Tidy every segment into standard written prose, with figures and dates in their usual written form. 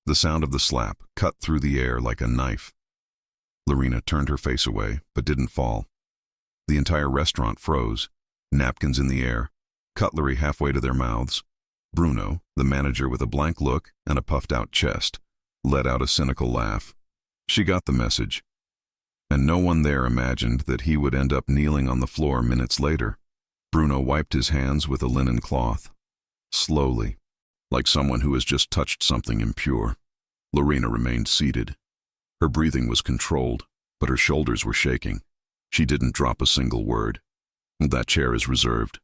The sound of the slap cut through the air like a knife. Lorena turned her face away, but didn't fall. The entire restaurant froze, napkins in the air, cutlery halfway to their mouths. Bruno, the manager with a blank look and a puffed-out chest, let out a cynical laugh. She got the message. And no one there imagined that he would end up kneeling on the floor minutes later. Bruno wiped his hands with a linen cloth. Slowly, like someone who has just touched something impure. Lorena remained seated. Her breathing was controlled, but her shoulders were shaking. She didn't drop a single word. That chair is reserved.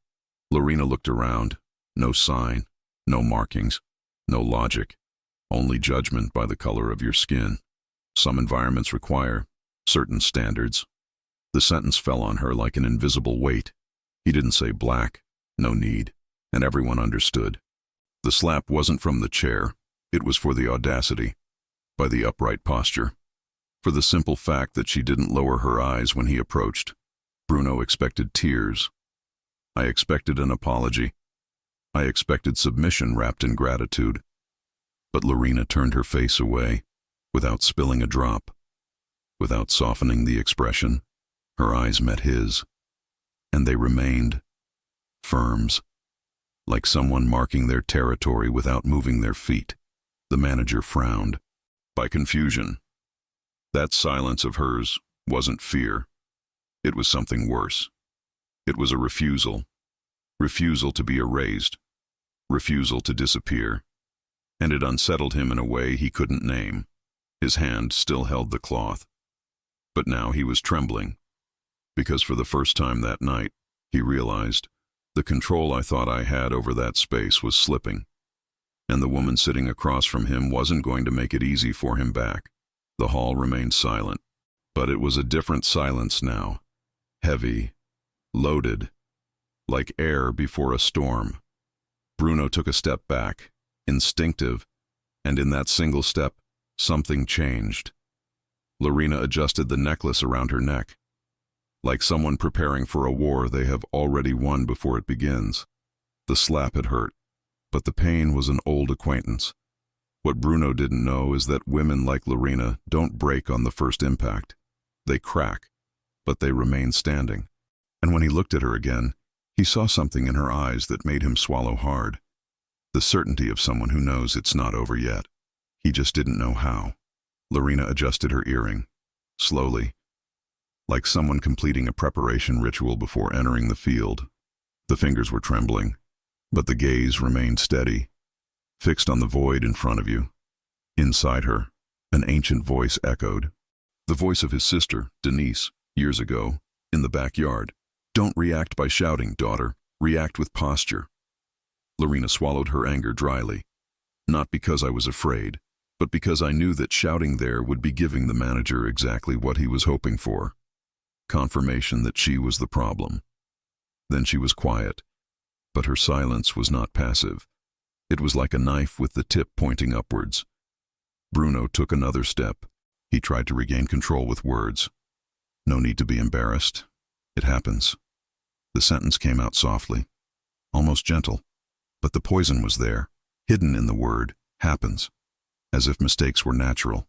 Lorena looked around. No sign, no markings, no logic. Only judgment by the color of your skin. Some environments require certain standards. The sentence fell on her like an invisible weight. He didn't say black, no need, and everyone understood. The slap wasn't from the chair. It was for the audacity, by the upright posture. For the simple fact that she didn't lower her eyes when he approached. Bruno expected tears. I expected an apology. I expected submission wrapped in gratitude. But Lorena turned her face away, without spilling a drop. Without softening the expression, her eyes met his. And they remained firms, like someone marking their territory without moving their feet. The manager frowned. By confusion. That silence of hers wasn't fear. It was something worse. It was a refusal. Refusal to be erased. Refusal to disappear. And it unsettled him in a way he couldn't name. His hand still held the cloth. But now he was trembling. Because for the first time that night, he realized the control I thought I had over that space was slipping. And the woman sitting across from him wasn't going to make it easy for him back. The hall remained silent. But it was a different silence now. Heavy, loaded, like air before a storm. Bruno took a step back, instinctive, and in that single step, something changed. Lorena adjusted the necklace around her neck. Like someone preparing for a war they have already won before it begins. The slap had hurt, but the pain was an old acquaintance. What Bruno didn't know is that women like Lorena don't break on the first impact. They crack, but they remain standing. And when he looked at her again, he saw something in her eyes that made him swallow hard. The certainty of someone who knows it's not over yet. He just didn't know how. Lorena adjusted her earring, slowly, like someone completing a preparation ritual before entering the field. The fingers were trembling, but the gaze remained steady, fixed on the void in front of you. Inside her, an ancient voice echoed. The voice of his sister, Denise, years ago, in the backyard. Don't react by shouting, daughter. React with posture. Lorena swallowed her anger dryly. Not because I was afraid, but because I knew that shouting there would be giving the manager exactly what he was hoping for. Confirmation that she was the problem. Then she was quiet, but her silence was not passive. It was like a knife with the tip pointing upwards. Bruno took another step. He tried to regain control with words. No need to be embarrassed. It happens. The sentence came out softly, almost gentle, but the poison was there, hidden in the word, happens, as if mistakes were natural,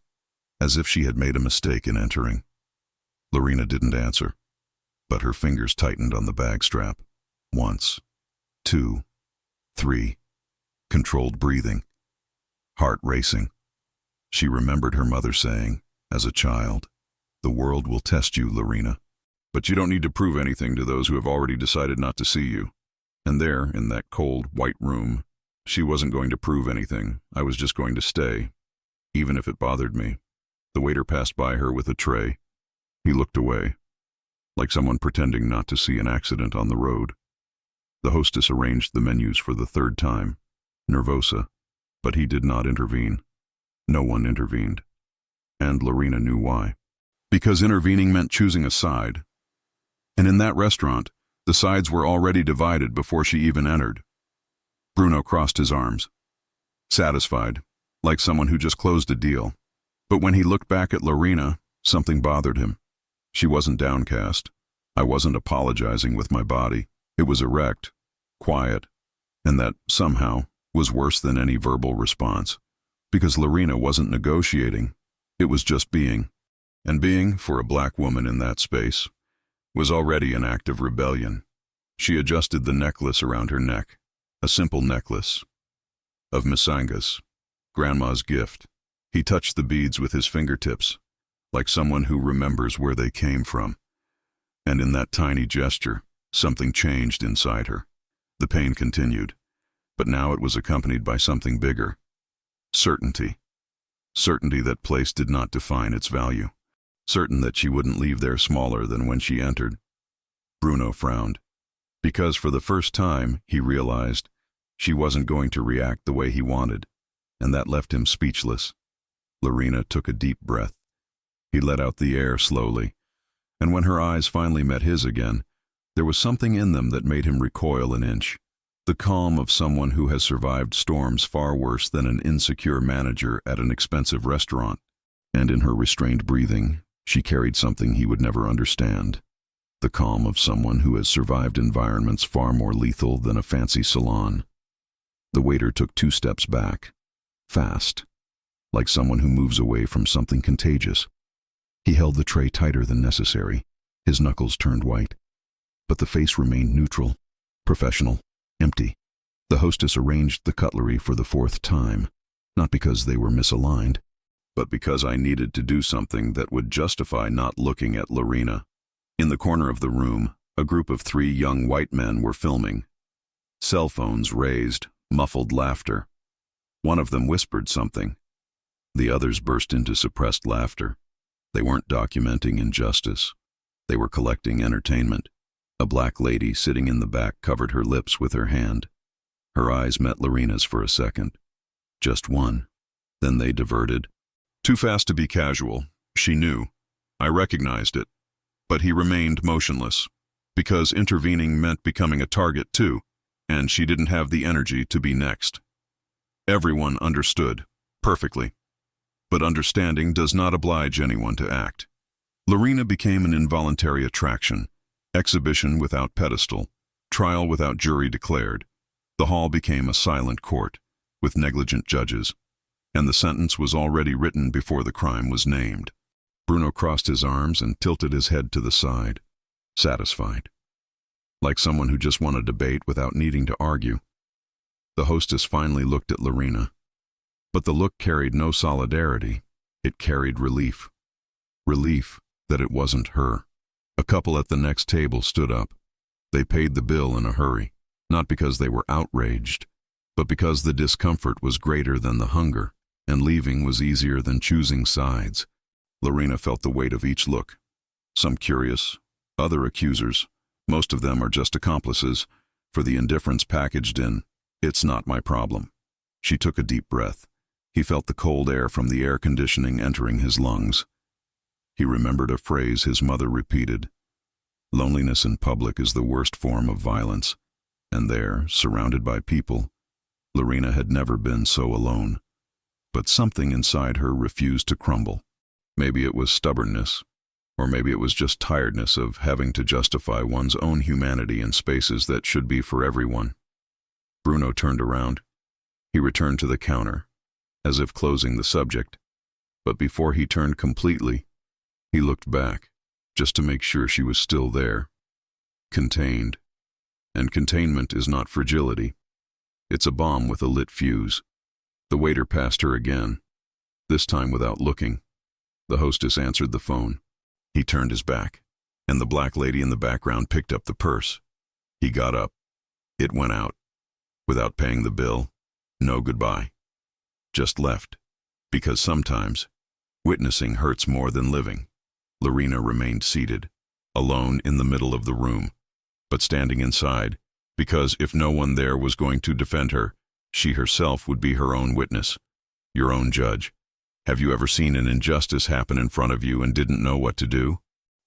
as if she had made a mistake in entering. Lorena didn't answer, but her fingers tightened on the bag strap. Once, two, three, controlled breathing, heart racing. She remembered her mother saying, as a child, "The world will test you, Lorena. But you don't need to prove anything to those who have already decided not to see you." And there, in that cold, white room, she wasn't going to prove anything. I was just going to stay, even if it bothered me. The waiter passed by her with a tray. He looked away, like someone pretending not to see an accident on the road. The hostess arranged the menus for the third time, nervosa, but he did not intervene. No one intervened. And Lorena knew why. Because intervening meant choosing a side. And in that restaurant, the sides were already divided before she even entered. Bruno crossed his arms, satisfied, like someone who just closed a deal. But when he looked back at Lorena, something bothered him. She wasn't downcast. I wasn't apologizing with my body. It was erect, quiet, and that, somehow, was worse than any verbal response. Because Lorena wasn't negotiating. It was just being. And being, for a black woman in that space, was already an act of rebellion. She adjusted the necklace around her neck, a simple necklace of misangas, Grandma's gift. He touched the beads with his fingertips, like someone who remembers where they came from. And in that tiny gesture, something changed inside her. The pain continued, but now it was accompanied by something bigger. Certainty. Certainty that place did not define its value. Certain that she wouldn't leave there smaller than when she entered. Bruno frowned, because for the first time he realized she wasn't going to react the way he wanted, and that left him speechless. Lorena took a deep breath. He let out the air slowly, and when her eyes finally met his again, there was something in them that made him recoil an inch. The calm of someone who has survived storms far worse than an insecure manager at an expensive restaurant. And in her restrained breathing, she carried something he would never understand. The calm of someone who has survived environments far more lethal than a fancy salon. The waiter took 2 steps back, fast, like someone who moves away from something contagious. He held the tray tighter than necessary. His knuckles turned white. But the face remained neutral, professional, empty. The hostess arranged the cutlery for the 4th time, not because they were misaligned, but because I needed to do something that would justify not looking at Lorena. In the corner of the room, a group of 3 young white men were filming. Cell phones raised, muffled laughter. One of them whispered something. The others burst into suppressed laughter. They weren't documenting injustice. They were collecting entertainment. A black lady sitting in the back covered her lips with her hand. Her eyes met Lorena's for a second. Just one. Then they diverted. Too fast to be casual, she knew. I recognized it. But he remained motionless, because intervening meant becoming a target too, and she didn't have the energy to be next. Everyone understood, perfectly. But understanding does not oblige anyone to act. Lorena became an involuntary attraction, exhibition without pedestal, trial without jury declared. The hall became a silent court, with negligent judges, and the sentence was already written before the crime was named. Bruno crossed his arms and tilted his head to the side, satisfied. Like someone who just won a debate without needing to argue. The hostess finally looked at Lorena. But the look carried no solidarity, it carried relief. Relief that it wasn't her. A couple at the next table stood up. They paid the bill in a hurry, not because they were outraged, but because the discomfort was greater than the hunger, and leaving was easier than choosing sides. Lorena felt the weight of each look. Some curious, other accusers. Most of them are just accomplices, for the indifference packaged in, "It's not my problem." She took a deep breath. He felt the cold air from the air conditioning entering his lungs. He remembered a phrase his mother repeated. Loneliness in public is the worst form of violence. And there, surrounded by people, Lorena had never been so alone. But something inside her refused to crumble. Maybe it was stubbornness, or maybe it was just tiredness of having to justify one's own humanity in spaces that should be for everyone. Bruno turned around. He returned to the counter, as if closing the subject. But before he turned completely, he looked back, just to make sure she was still there. Contained. And containment is not fragility. It's a bomb with a lit fuse. The waiter passed her again, this time without looking. The hostess answered the phone. He turned his back, and the black lady in the background picked up the purse. He got up. It went out. Without paying the bill, no goodbye. Just left. Because sometimes, witnessing hurts more than living. Lorena remained seated, alone in the middle of the room, but standing inside, because if no one there was going to defend her, she herself would be her own witness, your own judge. Have you ever seen an injustice happen in front of you and didn't know what to do?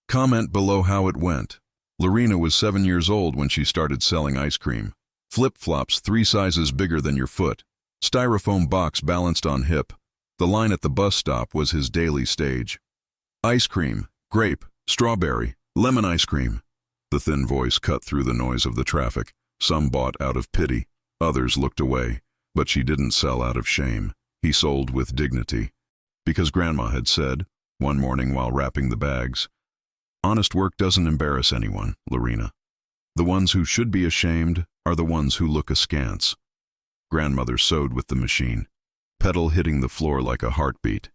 Comment below how it went. Lorena was 7 years old when she started selling ice cream. Flip-flops 3 sizes bigger than your foot. Styrofoam box balanced on hip. The line at the bus stop was his daily stage. Ice cream, grape, strawberry, lemon ice cream. The thin voice cut through the noise of the traffic. Some bought out of pity. Others looked away. But she didn't sell out of shame. He sold with dignity, because Grandma had said, one morning while wrapping the bags, "Honest work doesn't embarrass anyone, Lorena. The ones who should be ashamed are the ones who look askance." Grandmother sewed with the machine, pedal hitting the floor like a heartbeat,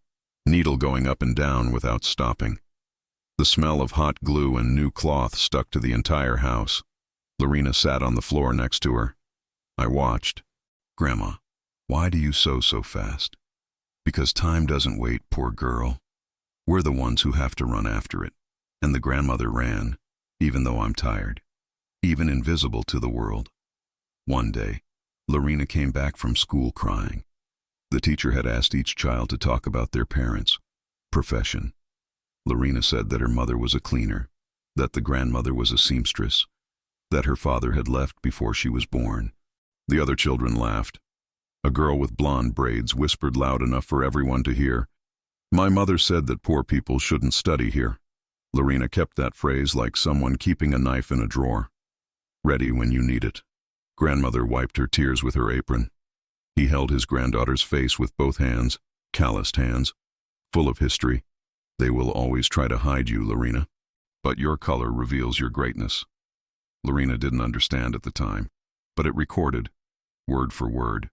needle going up and down without stopping. The smell of hot glue and new cloth stuck to the entire house. Lorena sat on the floor next to her. I watched. "Grandma, why do you sew so fast?" "Because time doesn't wait, poor girl. We're the ones who have to run after it." And the grandmother ran, even though I'm tired, even invisible to the world. One day, Lorena came back from school crying. The teacher had asked each child to talk about their parents' profession. Lorena said that her mother was a cleaner, that the grandmother was a seamstress, that her father had left before she was born. The other children laughed. A girl with blonde braids whispered loud enough for everyone to hear, "My mother said that poor people shouldn't study here." Lorena kept that phrase like someone keeping a knife in a drawer, ready when you need it. Grandmother wiped her tears with her apron. He held his granddaughter's face with both hands, calloused hands, full of history. "They will always try to hide you, Lorena, but your color reveals your greatness." Lorena didn't understand at the time, but it recorded, word for word.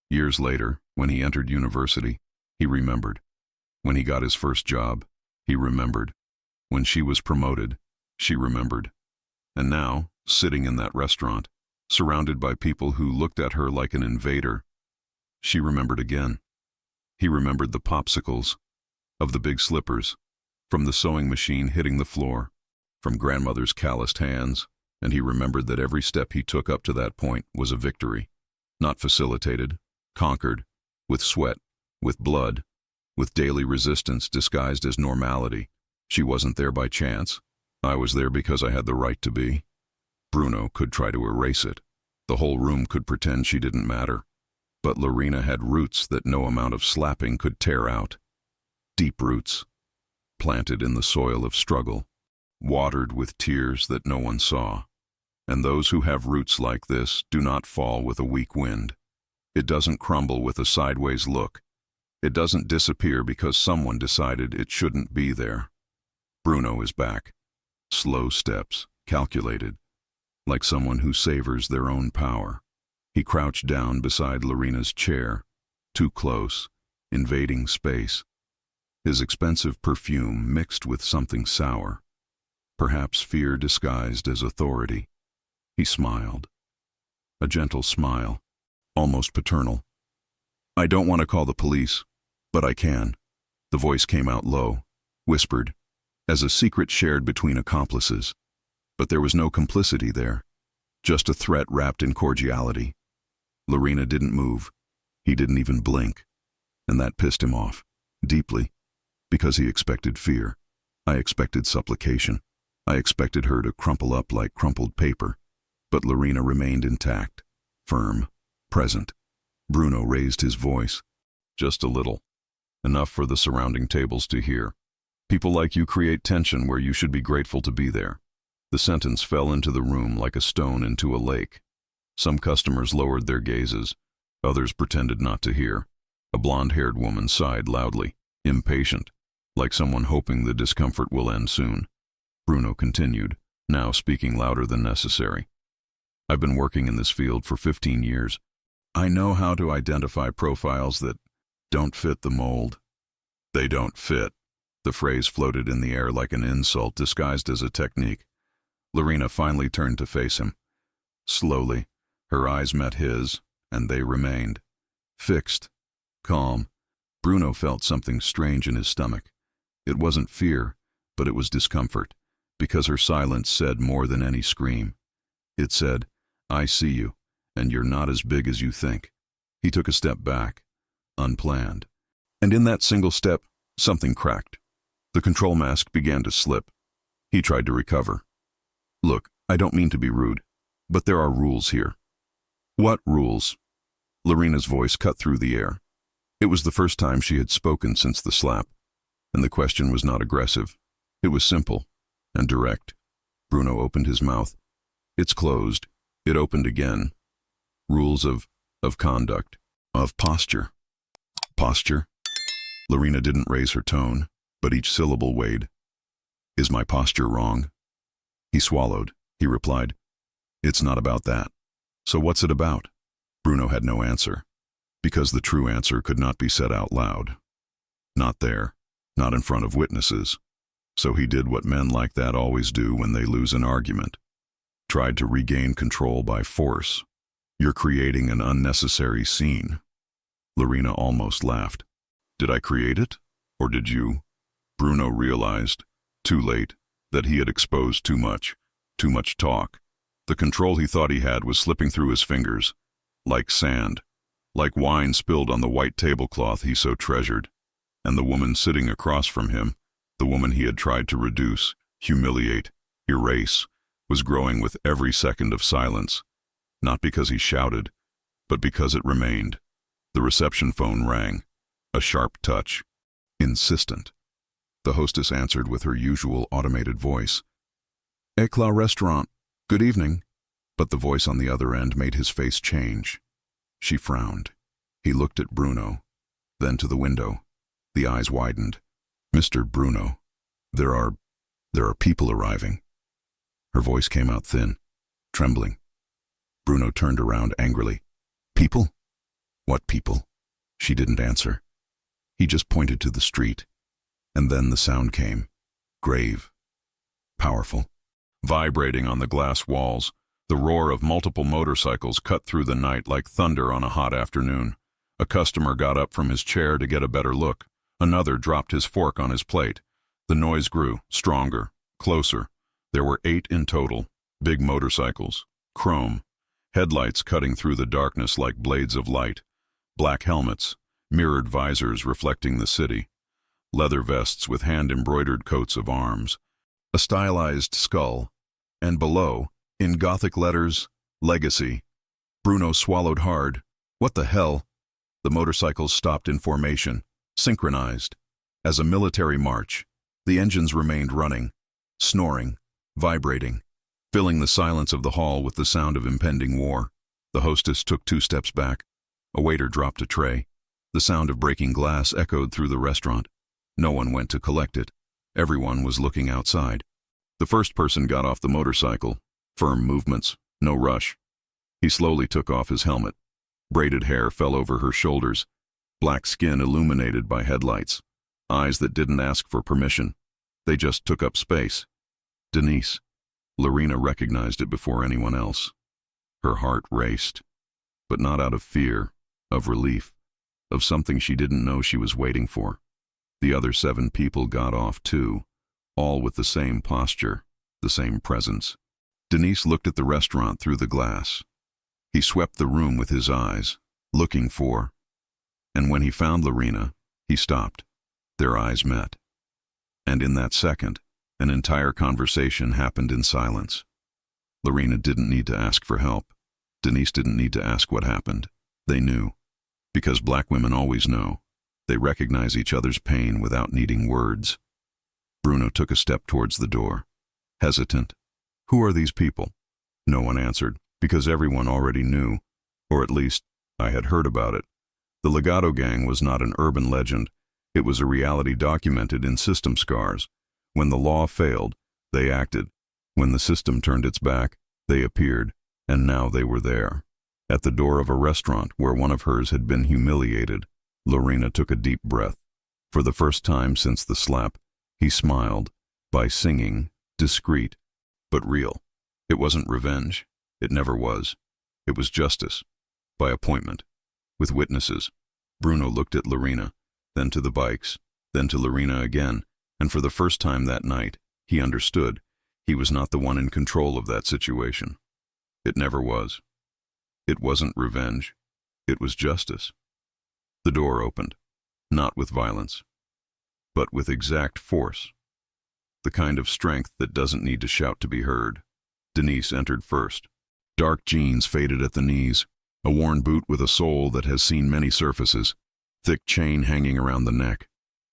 Years later, when he entered university, he remembered. When he got his first job, he remembered. When she was promoted, she remembered. And now, sitting in that restaurant, surrounded by people who looked at her like an invader, she remembered again. He remembered the popsicles, of the big slippers, from the sewing machine hitting the floor, from grandmother's calloused hands, and he remembered that every step he took up to that point was a victory, not facilitated, conquered, with sweat, with blood, with daily resistance disguised as normality. She wasn't there by chance. I was there because I had the right to be. Bruno could try to erase it. The whole room could pretend she didn't matter. But Lorena had roots that no amount of slapping could tear out. Deep roots, planted in the soil of struggle, watered with tears that no one saw. And those who have roots like this do not fall with a weak wind. It doesn't crumble with a sideways look. It doesn't disappear because someone decided it shouldn't be there. Bruno is back. Slow steps, calculated, like someone who savors their own power. He crouched down beside Lorena's chair, too close, invading space. His expensive perfume mixed with something sour, perhaps fear disguised as authority. He smiled. A gentle smile, almost paternal. "I don't want to call the police, but I can." The voice came out low, whispered, as a secret shared between accomplices. But there was no complicity there, just a threat wrapped in cordiality. Lorena didn't move. He didn't even blink. And that pissed him off, deeply, because he expected fear. I expected supplication. I expected her to crumple up like crumpled paper. But Lorena remained intact, firm, present. Bruno raised his voice, just a little, enough for the surrounding tables to hear. "People like you create tension where you should be grateful to be there." The sentence fell into the room like a stone into a lake. Some customers lowered their gazes. Others pretended not to hear. A blonde-haired woman sighed loudly, impatient, like someone hoping the discomfort will end soon. Bruno continued, now speaking louder than necessary. "I've been working in this field for 15 years. I know how to identify profiles that don't fit the mold." "They don't fit." The phrase floated in the air like an insult disguised as a technique. Lorena finally turned to face him. Slowly, her eyes met his, and they remained. Fixed, calm. Bruno felt something strange in his stomach. It wasn't fear, but it was discomfort, because her silence said more than any scream. It said, "I see you, and you're not as big as you think." He took a step back, unplanned. And in that single step, something cracked. The control mask began to slip. He tried to recover. "Look, I don't mean to be rude, but there are rules here." "What rules?" Lorena's voice cut through the air. It was the first time she had spoken since the slap, and the question was not aggressive. It was simple and direct. Bruno opened his mouth. "It's closed." It opened again. "Rules of conduct, of posture." Posture? Lorena didn't raise her tone, but each syllable weighed. Is my posture wrong? He swallowed. He replied, It's not about that. So what's it about? Bruno had no answer, because the true answer could not be said out loud. Not there, not in front of witnesses. So he did what men like that always do when they lose an argument. Tried to regain control by force. You're creating an unnecessary scene. Lorena almost laughed. Did I create it? Or did you? Bruno realized, too late, that he had exposed too much talk. The control he thought he had was slipping through his fingers, like sand, like wine spilled on the white tablecloth he so treasured. And the woman sitting across from him, the woman he had tried to reduce, humiliate, erase, was growing with every second of silence, not because he shouted, but because it remained. The reception phone rang, a sharp touch, insistent. The hostess answered with her usual automated voice. Eclat Restaurant, good evening. But the voice on the other end made his face change. She frowned. He looked at Bruno, then to the window. The eyes widened. Mr. Bruno, there are people arriving. Her voice came out thin, trembling. Bruno turned around angrily. People? What people? She didn't answer. He just pointed to the street. And then the sound came. Grave. Powerful. Vibrating on the glass walls, the roar of multiple motorcycles cut through the night like thunder on a hot afternoon. A customer got up from his chair to get a better look. Another dropped his fork on his plate. The noise grew, stronger, closer. There were 8 in total, big motorcycles, chrome, headlights cutting through the darkness like blades of light, black helmets, mirrored visors reflecting the city, leather vests with hand-embroidered coats of arms, a stylized skull, and below, in Gothic letters, Legacy. Bruno swallowed hard. What the hell? The motorcycles stopped in formation, synchronized. As a military march, the engines remained running, snoring, vibrating, filling the silence of the hall with the sound of impending war. The hostess took 2 steps back. A waiter dropped a tray. The sound of breaking glass echoed through the restaurant. No one went to collect it. Everyone was looking outside. The first person got off the motorcycle. Firm movements, no rush. He slowly took off his helmet. Braided hair fell over her shoulders. Black skin illuminated by headlights. Eyes that didn't ask for permission. They just took up space. Denise. Lorena recognized it before anyone else. Her heart raced. But not out of fear, of relief, of something she didn't know she was waiting for. The other 7 people got off too, all with the same posture, the same presence. Denise looked at the restaurant through the glass. He swept the room with his eyes, looking for. And when he found Lorena, he stopped. Their eyes met. And in that second, an entire conversation happened in silence. Lorena didn't need to ask for help. Denise didn't need to ask what happened. They knew. Because black women always know. They recognize each other's pain without needing words. Bruno took a step towards the door, hesitant. Who are these people? No one answered, because everyone already knew, or at least, I had heard about it. The Legato gang was not an urban legend. It was a reality documented in system scars. When the law failed, they acted. When the system turned its back, they appeared, and now they were there. At the door of a restaurant where one of hers had been humiliated, Lorena took a deep breath. For the first time since the slap, he smiled, by singing, discreet, but real. It wasn't revenge. It never was. It was justice. By appointment. With witnesses. Bruno looked at Lorena, then to the bikes, then to Lorena again, and for the first time that night, he understood. He was not the one in control of that situation. It never was. It wasn't revenge. It was justice. The door opened, not with violence, but with exact force. The kind of strength that doesn't need to shout to be heard. Denise entered first. Dark jeans faded at the knees, a worn boot with a sole that has seen many surfaces, thick chain hanging around the neck.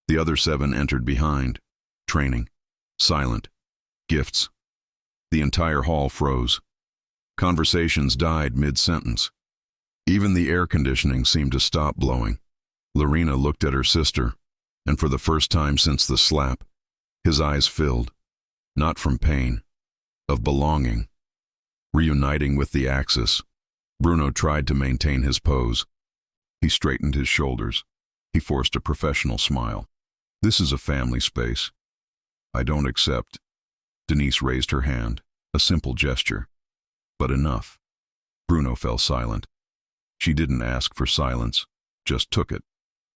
The other 7 entered behind, training, silent, gifts. The entire hall froze. Conversations died mid-sentence. Even the air conditioning seemed to stop blowing. Lorena looked at her sister, and for the first time since the slap, his eyes filled, not from pain, of belonging. Reuniting with the axis, Bruno tried to maintain his pose. He straightened his shoulders. He forced a professional smile. This is a family space. I don't accept. Denise raised her hand, a simple gesture. But enough. Bruno fell silent. She didn't ask for silence, just took it.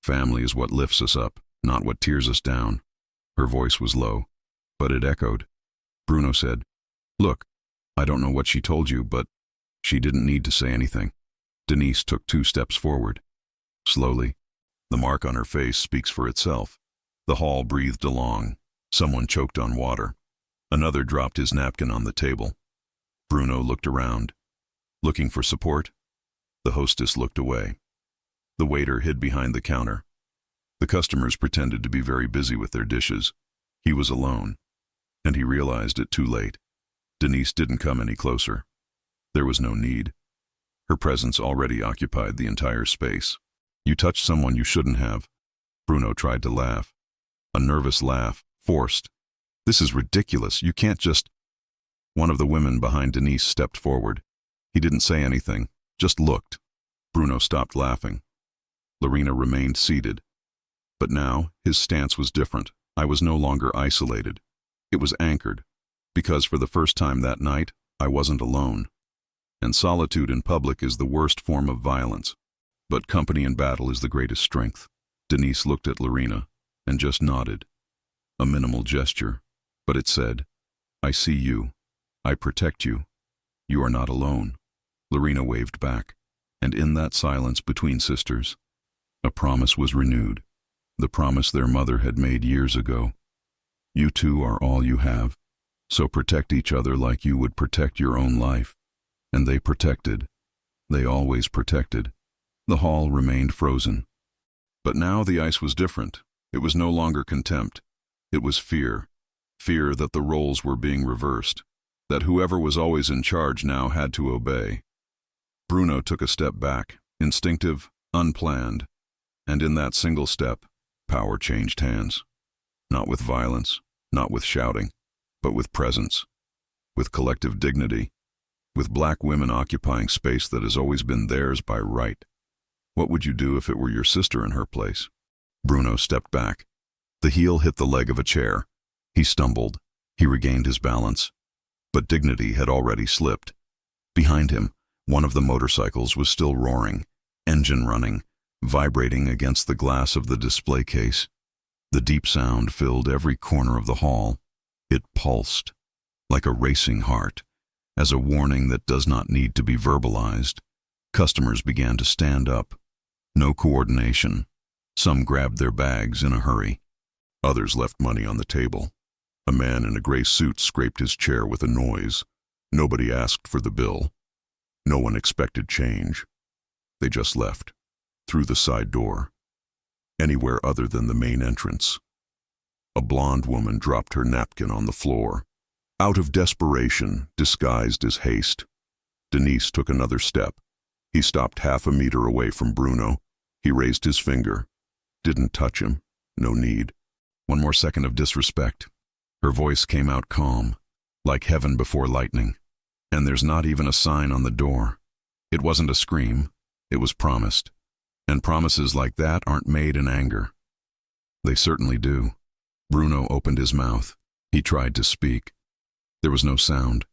Family is what lifts us up, not what tears us down. Her voice was low, but it echoed. Bruno said, "Look, I don't know what she told you, but she didn't need to say anything." Denise took 2 steps forward. Slowly, the mark on her face speaks for itself. The hall breathed along. Someone choked on water. Another dropped his napkin on the table. Bruno looked around. Looking for support? The hostess looked away. The waiter hid behind the counter. The customers pretended to be very busy with their dishes. He was alone, and he realized it too late. Denise didn't come any closer. There was no need. Her presence already occupied the entire space. You touched someone you shouldn't have. Bruno tried to laugh. A nervous laugh, forced. This is ridiculous. You can't just... One of the women behind Denise stepped forward. He didn't say anything, just looked. Bruno stopped laughing. Lorena remained seated. But now, his stance was different. I was no longer isolated. It was anchored, because for the first time that night, I wasn't alone. And solitude in public is the worst form of violence. But company in battle is the greatest strength. Denise looked at Lorena and just nodded. A minimal gesture, but it said, "I see you. I protect you. You are not alone." Lorena waved back, and in that silence between sisters, a promise was renewed. The promise their mother had made years ago. You two are all you have, so protect each other like you would protect your own life. And they protected. They always protected. The hall remained frozen. But now the ice was different. It was no longer contempt. It was fear. Fear that the roles were being reversed, that whoever was always in charge now had to obey. Bruno took a step back, instinctive, unplanned, and in that single step, power changed hands. Not with violence, not with shouting, but with presence, with collective dignity, with black women occupying space that has always been theirs by right. What would you do if it were your sister in her place? Bruno stepped back. The heel hit the leg of a chair. He stumbled. He regained his balance. But dignity had already slipped. Behind him, one of the motorcycles was still roaring, engine running, vibrating against the glass of the display case. The deep sound filled every corner of the hall. It pulsed, like a racing heart, as a warning that does not need to be verbalized. Customers began to stand up. No coordination. Some grabbed their bags in a hurry. Others left money on the table. A man in a gray suit scraped his chair with a noise. Nobody asked for the bill. No one expected change. They just left, through the side door, anywhere other than the main entrance. A blonde woman dropped her napkin on the floor, out of desperation, disguised as haste. Denise took another step. He stopped half a meter away from Bruno. He raised his finger. Didn't touch him. No need. One more second of disrespect. Her voice came out calm, like heaven before lightning. And there's not even a sign on the door. It wasn't a scream. It was promised. And promises like that aren't made in anger. They certainly do. Bruno opened his mouth. He tried to speak. There was no sound.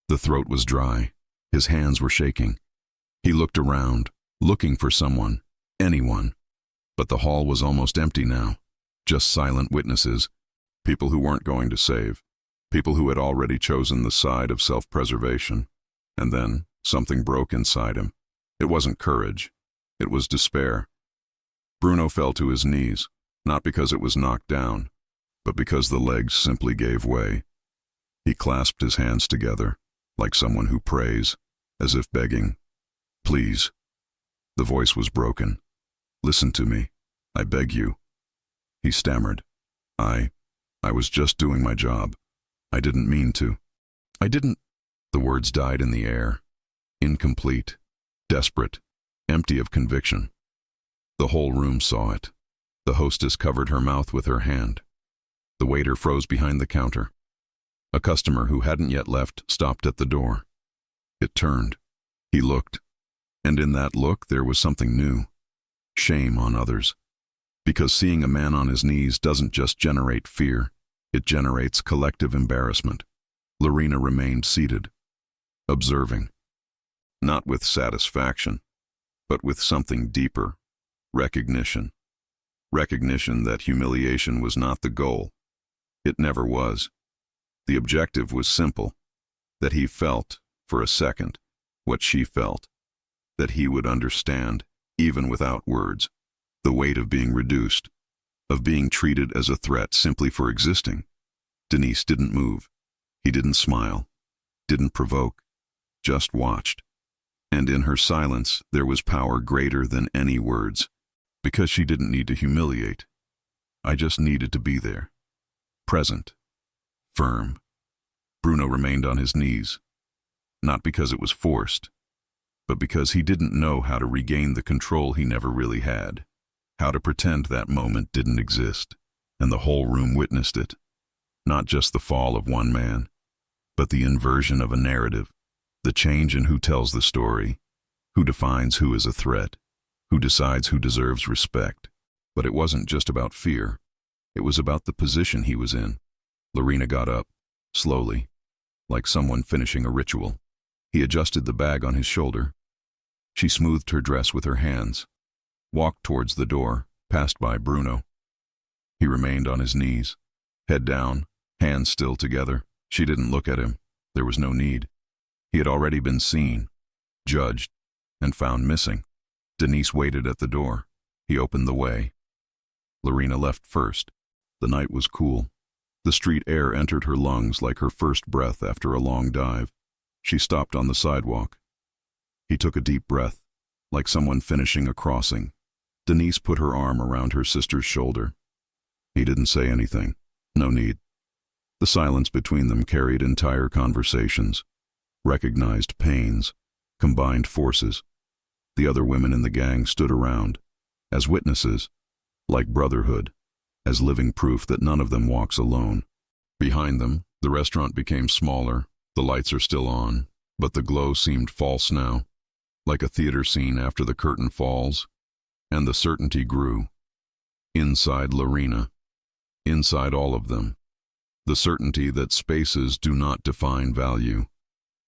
The throat was dry. His hands were shaking. He looked around, looking for someone, anyone. But the hall was almost empty now. Just silent witnesses, people who weren't going to save, people who had already chosen the side of self-preservation. And then something broke inside him. It wasn't courage. It was despair. Bruno fell to his knees, not because it was knocked down, but because the legs simply gave way. He clasped his hands together, like someone who prays, as if begging, "Please." The voice was broken. "Listen to me. I beg you." He stammered. I was just doing my job. I didn't mean to. I didn't." The words died in the air. Incomplete. Desperate. Empty of conviction. The whole room saw it. The hostess covered her mouth with her hand. The waiter froze behind the counter. A customer who hadn't yet left stopped at the door. It turned. He looked. And in that look there was something new. Shame on others. Because seeing a man on his knees doesn't just generate fear, it generates collective embarrassment. Lorena remained seated, observing. Not with satisfaction, but with something deeper. Recognition. Recognition that humiliation was not the goal. It never was. The objective was simple, that he felt, for a second, what she felt, that he would understand, even without words, the weight of being reduced, of being treated as a threat simply for existing. Denise didn't move. He didn't smile, didn't provoke, just watched. And in her silence there was power greater than any words, because she didn't need to humiliate. I just needed to be there. Present. Firm. Bruno remained on his knees, not because it was forced, but because he didn't know how to regain the control he never really had, how to pretend that moment didn't exist, and the whole room witnessed it. Not just the fall of one man, but the inversion of a narrative, the change in who tells the story, who defines who is a threat, who decides who deserves respect. But it wasn't just about fear. It was about the position he was in. Lorena got up, slowly, like someone finishing a ritual. He adjusted the bag on his shoulder. She smoothed her dress with her hands, walked towards the door, passed by Bruno. He remained on his knees, head down, hands still together. She didn't look at him. There was no need. He had already been seen, judged, and found missing. Denise waited at the door. He opened the way. Lorena left first. The night was cool. The street air entered her lungs like her first breath after a long dive. She stopped on the sidewalk. He took a deep breath, like someone finishing a crossing. Denise put her arm around her sister's shoulder. He didn't say anything. No need. The silence between them carried entire conversations, recognized pains, combined forces. The other women in the gang stood around, as witnesses, like brotherhood, as living proof that none of them walks alone. Behind them, the restaurant became smaller. The lights are still on, but the glow seemed false now, like a theater scene after the curtain falls, and the certainty grew. Inside Lorena, inside all of them, the certainty that spaces do not define value,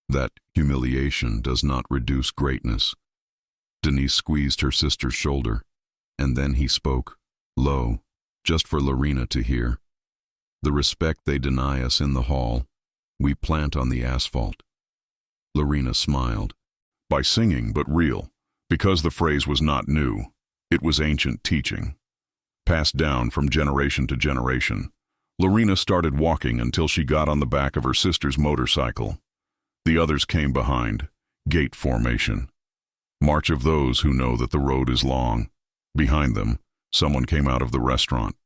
that humiliation does not reduce greatness. Denise squeezed her sister's shoulder, and then he spoke, low, just for Lorena to hear. The respect they deny us in the hall, we plant on the asphalt. Lorena smiled. By singing, but real, because the phrase was not new. It was ancient teaching, passed down from generation to generation. Lorena started walking until she got on the back of her sister's motorcycle. The others came behind, gate formation. March of those who know that the road is long. Behind them, someone came out of the restaurant.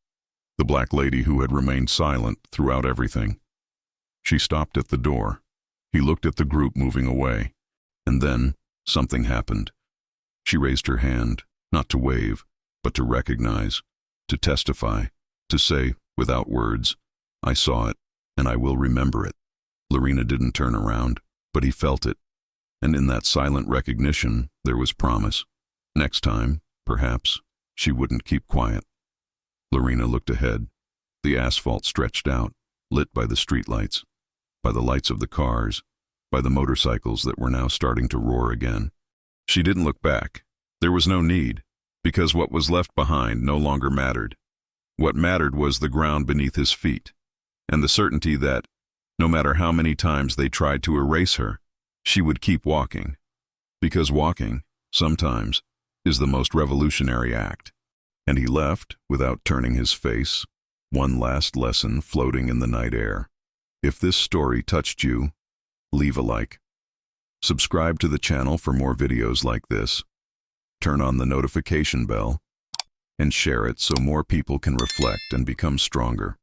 The black lady who had remained silent throughout everything. She stopped at the door. He looked at the group moving away. And then, something happened. She raised her hand, not to wave, but to recognize, to testify, to say, without words, I saw it, and I will remember it. Lorena didn't turn around, but he felt it. And in that silent recognition, there was promise. Next time, perhaps, she wouldn't keep quiet. Lorena looked ahead. The asphalt stretched out, lit by the streetlights, by the lights of the cars, by the motorcycles that were now starting to roar again. She didn't look back. There was no need, because what was left behind no longer mattered. What mattered was the ground beneath his feet, and the certainty that, no matter how many times they tried to erase her, she would keep walking. Because walking, sometimes, is the most revolutionary act. And he left, without turning his face, one last lesson floating in the night air. If this story touched you, leave a like. Subscribe to the channel for more videos like this. Turn on the notification bell, and share it so more people can reflect and become stronger.